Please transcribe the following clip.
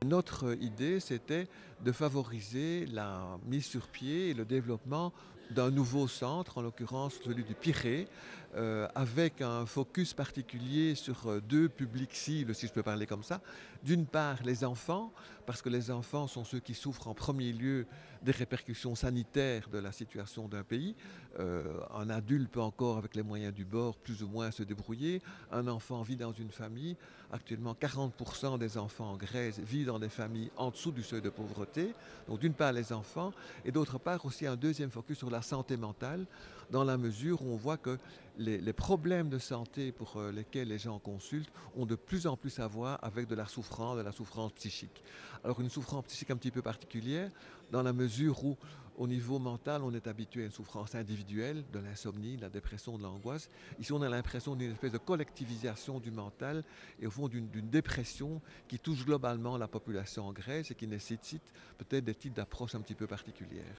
Notre idée, c'était de favoriser la mise sur pied et le développement d'un nouveau centre, en l'occurrence celui du Pirée, avec un focus particulier sur 2 publics cibles, si je peux parler comme ça. D'une part, les enfants, parce que les enfants sont ceux qui souffrent en premier lieu des répercussions sanitaires de la situation d'un pays. Un adulte peut encore, avec les moyens du bord, plus ou moins se débrouiller. Un enfant vit dans une famille. Actuellement, 40% des enfants en Grèce vivent dans des familles en dessous du seuil de pauvreté. Donc d'une part les enfants et d'autre part aussi un deuxième focus sur la santé mentale dans la mesure où on voit que les problèmes de santé pour lesquels les gens consultent ont de plus en plus à voir avec de la souffrance psychique. Alors une souffrance psychique un petit peu particulière dans la mesure où au niveau mental on est habitué à une souffrance individuelle, de l'insomnie, de la dépression, de l'angoisse. Ici on a l'impression d'une espèce de collectivisation du mental et au fond d'une dépression qui touche globalement la population en Grèce et qui nécessite peut-être des types d'approches un petit peu particulières.